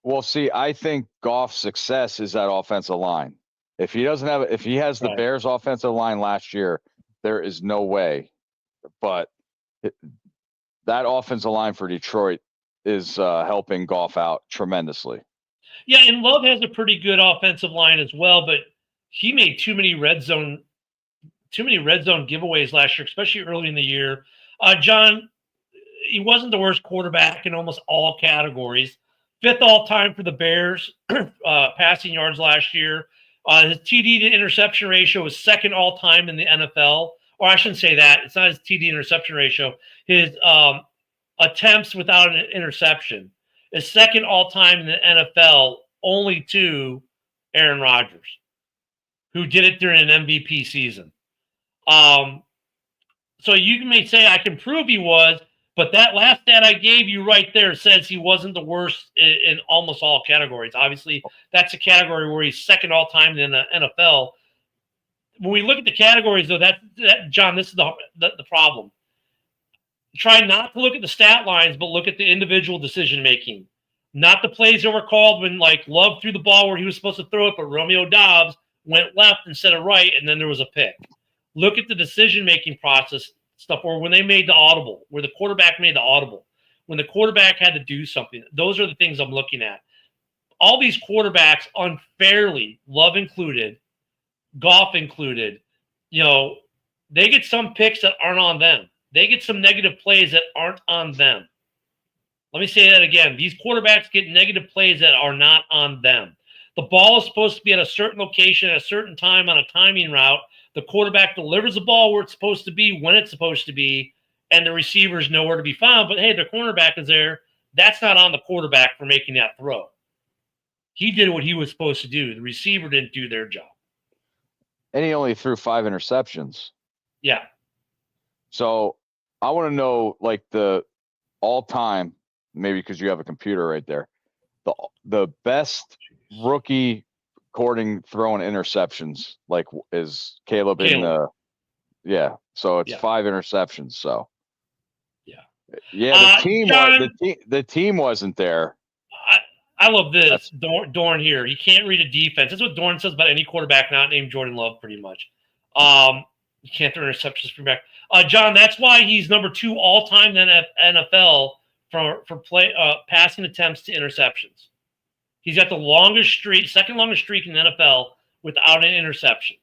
Well, see, I think Goff's success is that offensive line. If he has the Bears offensive line last year, there is no way. But that offensive line for Detroit is helping Goff out tremendously. Yeah, and Love has a pretty good offensive line as well, but he made too many red zone giveaways last year, especially early in the year. John, he wasn't the worst quarterback in almost all categories. 5th all-time for the Bears, passing yards last year. His TD to interception ratio was 2nd all-time in the NFL. Or I shouldn't say that. It's not his TD interception ratio. His attempts without an interception is 2nd all-time in the NFL, only to Aaron Rodgers, who did it during an MVP season. So you may say I can prove he was, but that last stat I gave you right there says he wasn't the worst in almost all categories. Obviously, that's a category where he's 2nd all time in the NFL. When we look at the categories, though, that John, this is the problem. Try not to look at the stat lines, but look at the individual decision making. Not the plays that were called when like Love threw the ball where he was supposed to throw it, but Romeo Doubs went left instead of right, and then there was a pick. Look at the decision-making process stuff, or when they made the audible, where the quarterback made the audible, when the quarterback had to do something. Those are the things I'm looking at. All these quarterbacks unfairly, Love included, Goff included, they get some picks that aren't on them. They get some negative plays that aren't on them. Let me say that again. These quarterbacks get negative plays that are not on them. The ball is supposed to be at a certain location at a certain time on a timing route. The quarterback delivers the ball where it's supposed to be, when it's supposed to be, and the receiver's nowhere to be found. But, hey, their cornerback is there. That's not on the quarterback for making that throw. He did what he was supposed to do. The receiver didn't do their job. And he only threw 5 interceptions. Yeah. So I want to know, like, the all-time, maybe because you have a computer right there, the best rookie throwing interceptions, like, is Caleb. In the so it's 5 interceptions. So the team John, the team wasn't there. I love this. Dorn here. You can't read a defense. That's what Dorn says about any quarterback not named Jordan Love, pretty much. You can't throw interceptions from back. John, that's why he's number 2 all-time in NFL for passing attempts to interceptions. He's got the longest streak, 2nd longest streak in the NFL without an interception.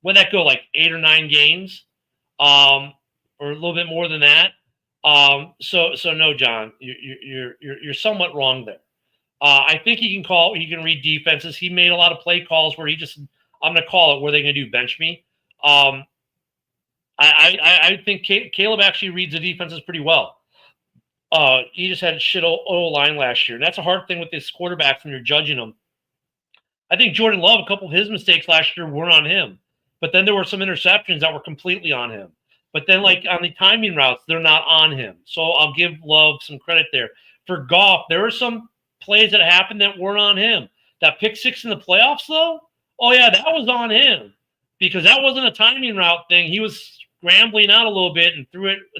Would that go like 8 or 9 games, or a little bit more than that? So no, John, you're somewhat wrong there. I think he can read defenses. He made a lot of play calls where I'm going to call it, where they're going to do bench me. I think Caleb actually reads the defenses pretty well. He just had a shit O-line last year. And that's a hard thing with this quarterback when you're judging them. I think Jordan Love, a couple of his mistakes last year weren't on him. But then there were some interceptions that were completely on him. But then, like, on the timing routes, they're not on him. So I'll give Love some credit there. For Goff, there were some plays that happened that weren't on him. That pick 6 in the playoffs, though, oh, yeah, that was on him. Because that wasn't a timing route thing. He was scrambling out a little bit and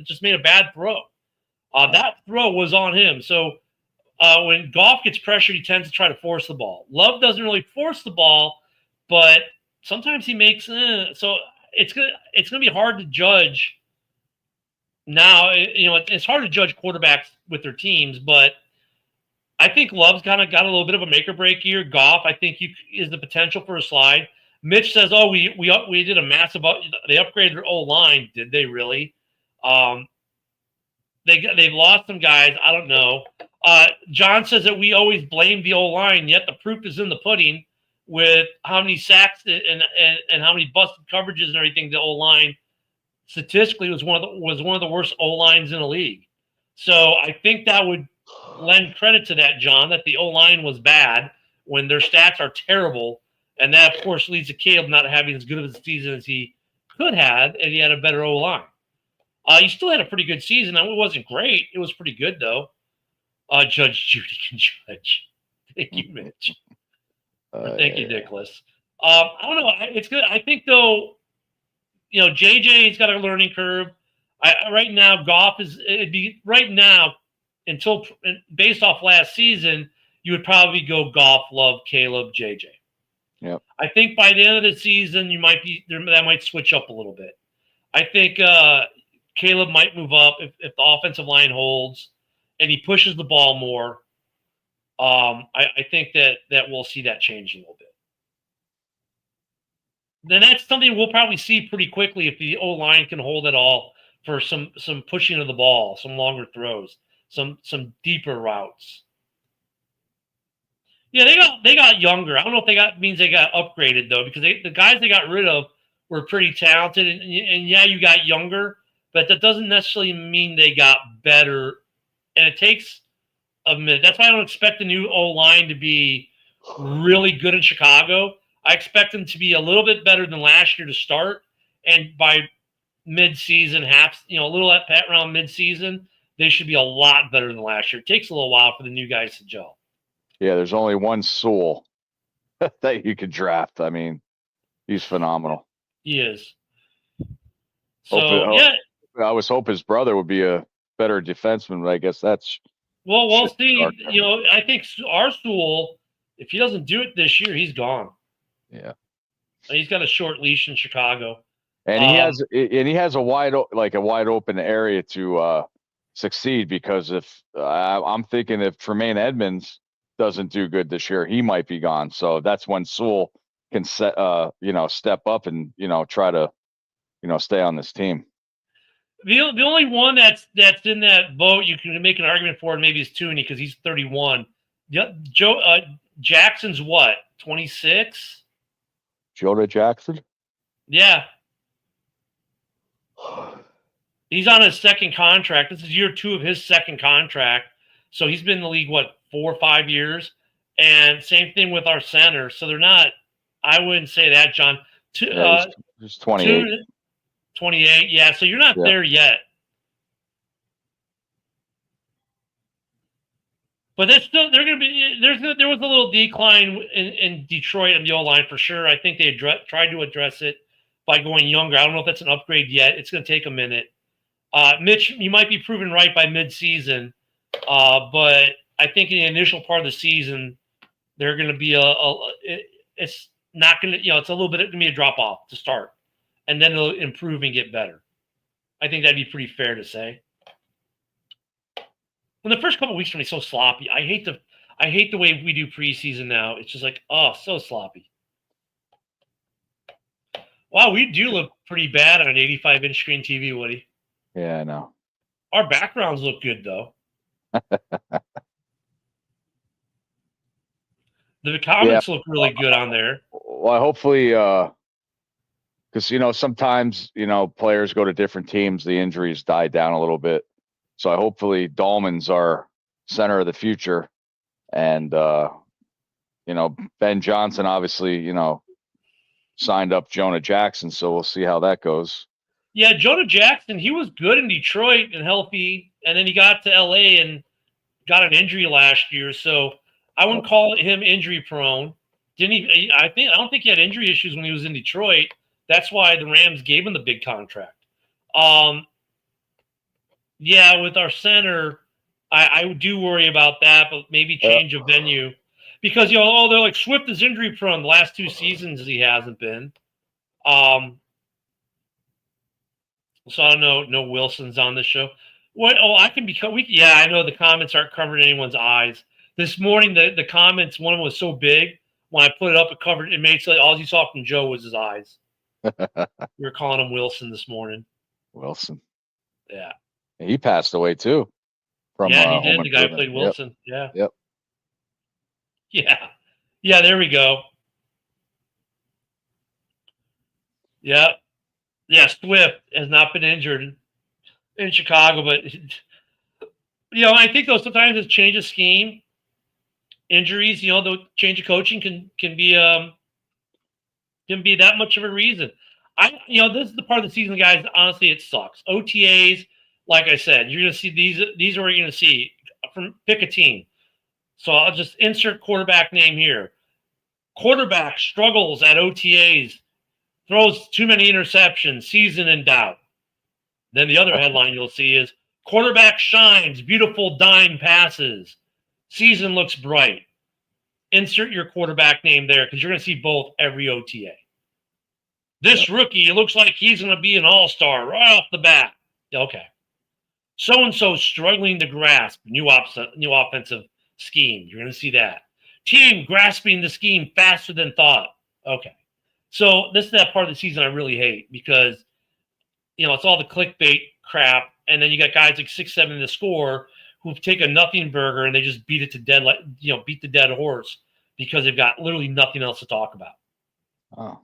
just made a bad throw. That throw was on him. So when Goff gets pressured, he tends to try to force the ball. Love doesn't really force the ball, but sometimes he makes so it's gonna be hard to judge now. It's hard to judge quarterbacks with their teams, but I think Love's kind of got a little bit of a make or break year. Goff, I think, is the potential for a slide. Mitch says, "Oh, we did a massive. They upgraded their O-line. Did they really? They've lost some guys. I don't know." John says that we always blame the O-line, yet the proof is in the pudding with how many sacks and how many busted coverages and everything. The O-line statistically was one of the worst O-lines in the league. So I think that would lend credit to that, John, that the O-line was bad when their stats are terrible. And that, of course, leads to Caleb not having as good of a season as he could have if he had a better O-line. He still had a pretty good season. It wasn't great. It was pretty good, though. Judge Judy can judge. Thank you, Mitch. Thank you, Nicholas. I don't know. It's good. I think, though, JJ's got a learning curve. Right now, Goff it'd be right now until based off last season, you would probably go Goff, Love, Caleb, JJ. Yep. I think by the end of the season, that might switch up a little bit. I think Caleb might move up if the offensive line holds, and he pushes the ball more, I think that we'll see that change a little bit. Then that's something we'll probably see pretty quickly if the O-line can hold it all for some pushing of the ball, some longer throws, some deeper routes. Yeah, they got younger. I don't know if means they got upgraded though, because the guys they got rid of were pretty talented, and yeah, you got younger, but that doesn't necessarily mean they got better. And it takes a minute. That's why I don't expect the new O-line to be really good in Chicago. I expect them to be a little bit better than last year to start, and by mid-season, a little around mid-season, they should be a lot better than last year. It takes a little while for the new guys to gel. Yeah, there's only one Sewell that you could draft. I mean, he's phenomenal. He is. So, yeah. I was hoping his brother would be a better defenseman, but I guess that's... Well, we'll see. I think our Sewell, if he doesn't do it this year, he's gone. Yeah. He's got a short leash in Chicago. And he has a wide open area to succeed, because if I'm thinking if Tremaine Edmonds doesn't do good this year, he might be gone. So that's when Sewell can step up and try to stay on this team. The only one that's in that boat you can make an argument for maybe is Tooney, because he's 31. Jackson's what, 26? Jonah Jackson? Yeah. He's on his second contract. This is year 2 of his second contract. So he's been in the league, 4 or 5 years? And same thing with our center. So they're not, I wouldn't say that, John. He's 28. 28, yeah. So you're not there yet. But they're going to be. There was a little decline in Detroit and the O-line for sure. I think they tried to address it by going younger. I don't know if that's an upgrade yet. It's going to take a minute. Mitch, you might be proven right by mid-season, but I think in the initial part of the season, they're going to be it's not going to, it's a little bit going to be a drop off to start, and then it'll improve and get better. I think that'd be pretty fair to say. When the first couple of weeks are going to be so sloppy, I hate the way we do preseason now. It's just like, oh, so sloppy. Wow, we do look pretty bad on an 85-inch screen TV, Woody. Yeah, I know. Our backgrounds look good, though. The comments look really good on there. Well, hopefully, because, sometimes, players go to different teams, the injuries die down a little bit. So hopefully Dahlman's our center of the future. And, Ben Johnson, obviously, signed up Jonah Jackson. So we'll see how that goes. Yeah, Jonah Jackson, he was good in Detroit and healthy. And then he got to L.A. and got an injury last year. So I wouldn't call him injury prone. I don't think he had injury issues when he was in Detroit. That's why the Rams gave him the big contract. Yeah, with our center, I do worry about that, but maybe change of venue. Because, they're like, Swift is injury prone the last 2 seasons he hasn't been. So I don't know. No Wilson's on the show. What? Oh, I can become. Yeah, I know the comments aren't covering anyone's eyes. This morning, the comments, one of them was so big. When I put it up, it made it so all you saw from Joe was his eyes. We were calling him Wilson this morning. Wilson. Yeah. He passed away too. He did. The guy who played Wilson. Yep. Yeah. Yeah. Yeah. There we go. Yeah. Yeah. Swift has not been injured in Chicago, but I think though sometimes it's change of scheme, injuries. The change of coaching can be that much of a reason. This is the part of the season, guys. Honestly, it sucks. OTAs. Like I said, you're going to see these are what you're going to see. Pick a team. So I'll just insert quarterback name here. Quarterback struggles at OTAs, throws too many interceptions, season in doubt. Then the other headline you'll see is quarterback shines, beautiful dime passes, season looks bright. Insert your quarterback name there because you're going to see both every OTA. This rookie, it looks like he's going to be an all-star right off the bat. Okay. So-and-so struggling to grasp new offensive scheme. You're going to see that. Team grasping the scheme faster than thought. Okay. So this is that part of the season I really hate because, it's all the clickbait crap. And then you got guys like 6-7 to score who take a nothing burger and they just beat it to dead, beat the dead horse because they've got literally nothing else to talk about. Oh,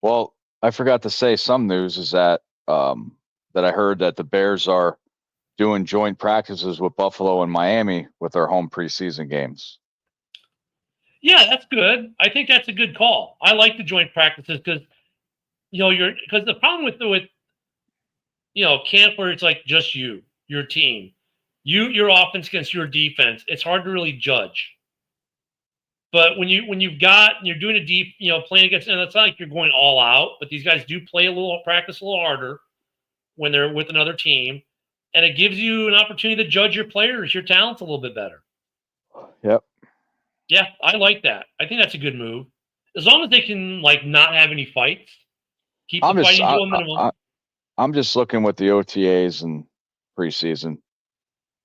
well, I forgot to say some news is that that I heard that the Bears are doing joint practices with Buffalo and Miami with their home preseason games. Yeah, that's good. I think that's a good call. I like the joint practices because because the problem with camp where it's like just your team, your offense against your defense, it's hard to really judge. But when you're doing a deep, playing against, and it's not like you're going all out, but these guys do practice a little harder when they're with another team, and it gives you an opportunity to judge your players, your talents a little bit better. Yep. Yeah, I like that. I think that's a good move. As long as they can not have any fights, keep the fighting to a minimum. I'm just looking with the OTAs and preseason.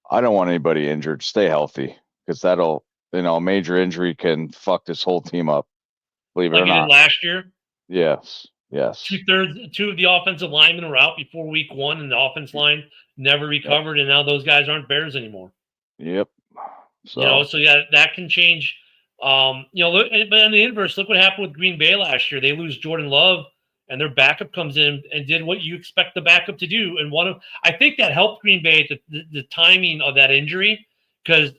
I don't want anybody injured. Stay healthy because that'll, a major injury can fuck this whole team up. Believe it or not. Like it did last year. Yes. 2 of the offensive linemen were out before week 1, and the offense line never recovered, and now those guys aren't Bears anymore. Yep. So so yeah, that can change. But on the inverse, look what happened with Green Bay last year. They lose Jordan Love, and their backup comes in and did what you expect the backup to do. And I think that helped Green Bay at the timing of that injury because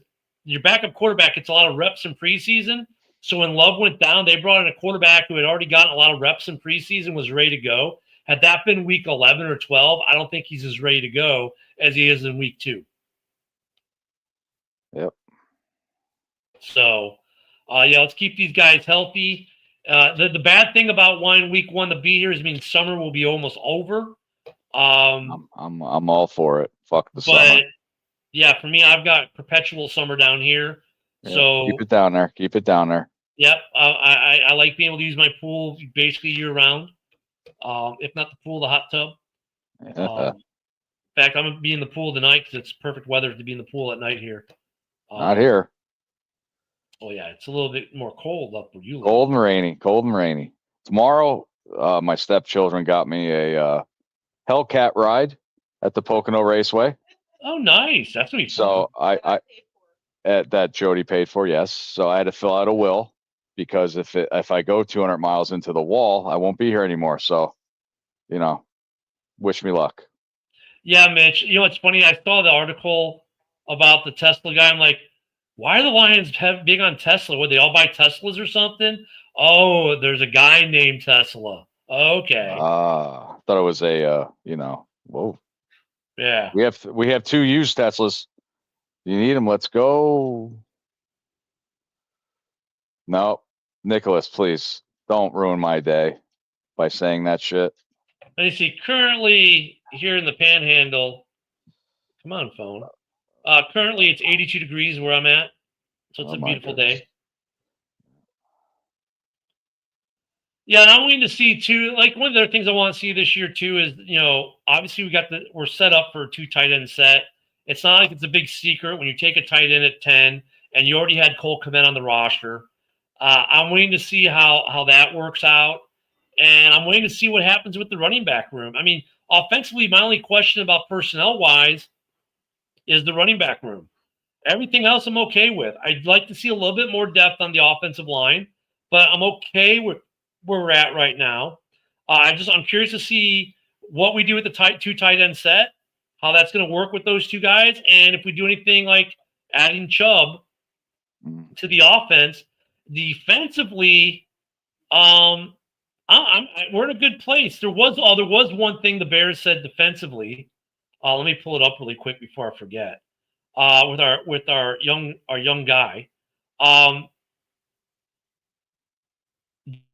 your backup quarterback gets a lot of reps in preseason. So when Love went down, they brought in a quarterback who had already gotten a lot of reps in preseason, was ready to go. Had that been week 11 or 12, I don't think he's as ready to go as he is in week 2. Yep. So, let's keep these guys healthy. The bad thing about wanting week 1 to be here is summer will be almost over. I'm all for it. Fuck the summer. Yeah, for me, I've got perpetual summer down here. Yeah, So keep it down there. Yep, I like being able to use my pool basically year round. If not the pool, the hot tub. In fact, I'm gonna be in the pool tonight because it's perfect weather to be in the pool at night here. Not here. Oh yeah, it's a little bit more cold up where you live. Cold and rainy. Tomorrow, my stepchildren got me a Hellcat ride at the Pocono Raceway. Oh, nice. That's gonna be fun. So I that Jody paid for, yes. So I had to fill out a will because if I go 200 miles into the wall, I won't be here anymore. So, wish me luck. Yeah, Mitch. It's funny. I saw the article about the Tesla guy. I'm like, why are the Lions big on Tesla? Would they all buy Teslas or something? Oh, there's a guy named Tesla. Okay. Thought it was a whoa. Yeah. We have 2 used Teslas. You need them? Let's go. No, Nicholas, please don't ruin my day by saying that shit. Let me see. Currently here in the Panhandle. Come on, phone. Currently it's 82 degrees where I'm at, so it's a beautiful day. Yeah, and I'm waiting to see too. Like one of the other things I want to see this year too is obviously we're set up for a 2 tight end set. It's not like it's a big secret when you take a tight end at 10 and you already had Cole Kmet on the roster. I'm waiting to see how that works out, and I'm waiting to see what happens with the running back room. Offensively, my only question about personnel wise is the running back room. Everything else I'm okay with. I'd like to see a little bit more depth on the offensive line, but I'm okay with where we're at right now. I'm curious to see what we do with the 2 tight end set, how that's going to work with those 2 guys, and if we do anything like adding Chubb to the offense. Defensively, we're in a good place. There was one thing the Bears said defensively. Let me pull it up really quick before I forget. With our young guy.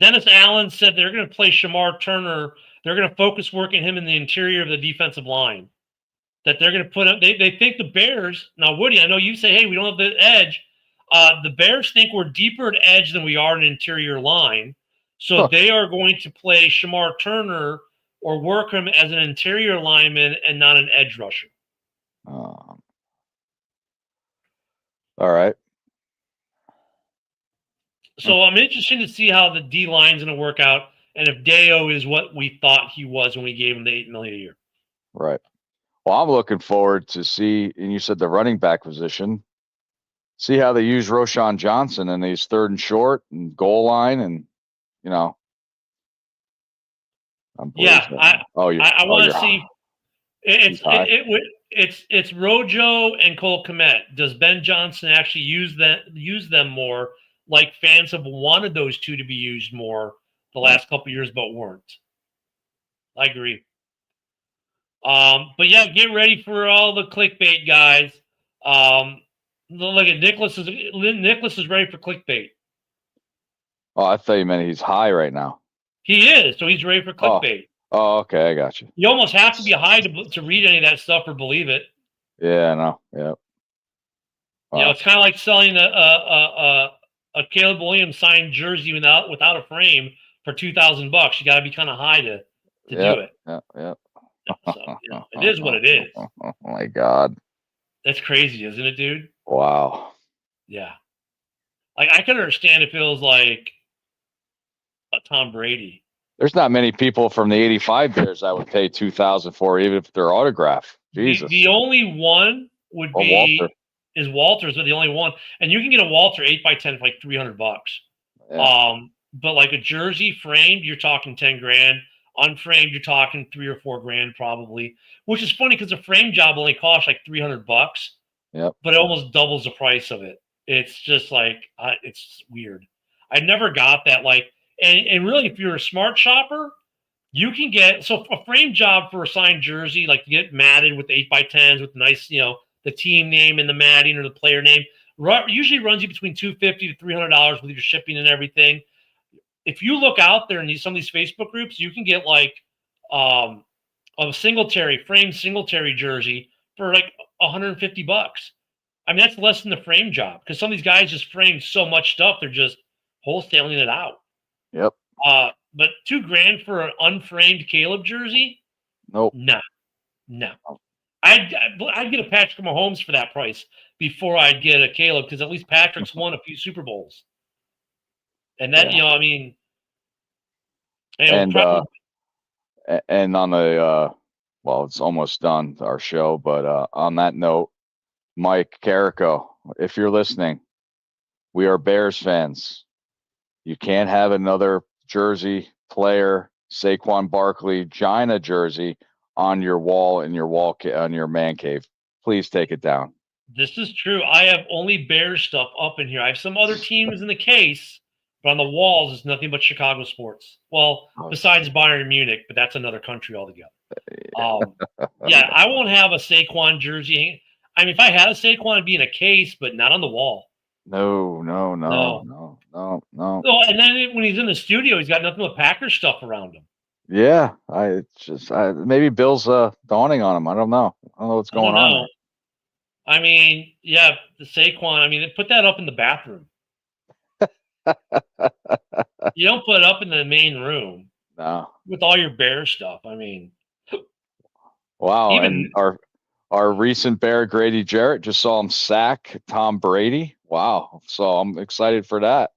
Dennis Allen said they're going to play Shamar Turner. They're going to focus working him in the interior of the defensive line. That they're going to put up. They think the Bears. Now, Woody, I know you say, hey, we don't have the edge. The Bears think we're deeper at edge than we are in interior line. So they are going to play Shamar Turner or work him as an interior lineman and not an edge rusher. All right. So I'm interested to see how the D line's going to work out, and if Deo is what we thought he was when we gave him the $8 million a year. Right. Well, I'm looking forward to see, and you said the running back position, see how they use Roshan Johnson and he's third and short and goal line, and you know, I'm Yeah, blazing. I want You're to see. high. It's Rojo and Cole Kmet. Does Ben Johnson actually use them more? Like fans have wanted those two to be used more the last couple of years, but weren't. I agree. But yeah, get ready for all the clickbait guys. Look at Nicholas is ready for clickbait. Oh, I thought you meant he's high right now. He is, so he's ready for clickbait. Oh, okay, I got you. You almost have to be high to read any of that stuff or believe it. Yeah, I know. Yeah. You know, it's kind of like selling a Caleb Williams signed jersey without a frame for $2,000. You got to be kind of high to do it. Yeah. So, it is what it is. Oh my God. That's crazy, isn't it, dude? Wow. Yeah. Like I can understand if it was like a Tom Brady. There's not many people from the '85 Bears I would pay $2,000 for, even if they're autograph. Jesus. The only one would be Walter. Is Walter's the only one, and you can get a Walter 8x10 for like $300. Yeah. But like a jersey framed, you're talking 10 grand. Unframed, you're talking $3 or $4 grand probably. Which is funny because a frame job only costs like $300. Yep. But it almost doubles the price of it. It's just like it's weird. I never got that. Like, and really, if you're a smart shopper, you can get a frame job for a signed jersey, like you get matted with 8x10s with nice, the team name and the matting or the player name. Usually runs you between $250 to $300 with your shipping and everything. If you look out there in some of these Facebook groups, you can get like a framed Singletary jersey for like $150. I mean, that's less than the frame job because some of these guys just frame so much stuff, they're just wholesaling it out. Yep. But $2 grand for an unframed Caleb jersey? Nope. No. I'd get a Patrick Mahomes for that price before I'd get a Caleb because at least Patrick's won a few Super Bowls. And then, Yeah. I mean, and on the well, it's almost done, our show, but on that note, Mike Carrico, if you're listening, we are Bears fans. You can't have another jersey player, Saquon Barkley, Gina jersey on your wall on your man cave. Please take it down. This is true. I have only Bears stuff up in here. I have some other teams in the case, but on the walls is nothing but Chicago sports. Well, besides Bayern Munich, but that's another country altogether. Yeah, I won't have a Saquon jersey. I mean, if I had a Saquon, it'd be in a case, but not on the wall. No. Oh, and then when he's in the studio, he's got nothing but Packers stuff around him. Yeah, maybe Bill's dawning on him. I don't know. I don't know what's going on there. I mean, yeah, the Saquon. I mean, they put that up in the bathroom. You don't put it up in the main room. No. With all your Bear stuff. I mean. Wow. And our recent Bear, Grady Jarrett, just saw him sack Tom Brady. Wow. So I'm excited for that.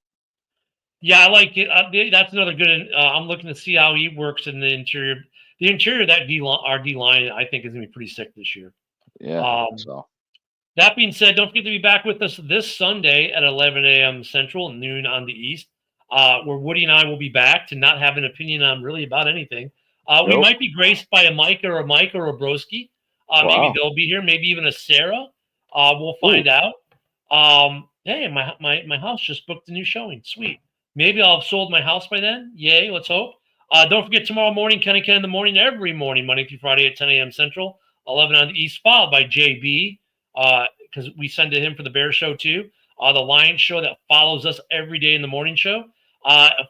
Yeah, I like it. That's another good. I'm looking to see how he works in the interior. The interior of that our D line, I think, is going to be pretty sick this year. Yeah. That being said, don't forget to be back with us this Sunday at 11 a.m. Central, noon on the East, where Woody and I will be back to not have an opinion on really about anything. We might be graced by a Mike or a Broski. Wow. Maybe they'll be here. Maybe even a Sarah. We'll find out. Hey, my house just booked a new showing. Sweet. Maybe I'll have sold my house by then. Yay, let's hope. Don't forget tomorrow morning, Ken and Ken in the morning, every morning, Monday through Friday at 10 a.m. Central, 11 on the East, followed by JB, because we send to him for the Bear Show too. The Lions Show that follows us every day in the morning show,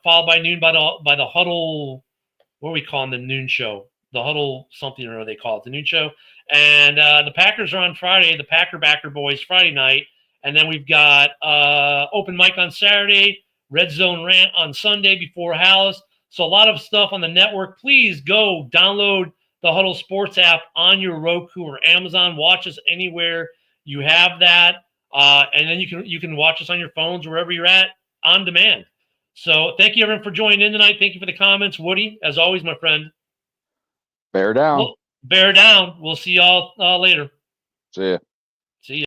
followed by noon by the Huddle. What are we calling the noon show? The Huddle something or other they call it, the noon show. And the Packers are on Friday, the Backer Boys Friday night. And then we've got open mic on Saturday, Red Zone Rant on Sunday before Halas. So a lot of stuff on the network. Please go download the Huddle Sports app on your Roku or Amazon. Watch us anywhere you have that. And then you can watch us on your phones wherever you're at on demand. So thank you everyone for joining in tonight. Thank you for the comments, Woody. As always, my friend. Bear down. Bear down. We'll see y'all later. See ya.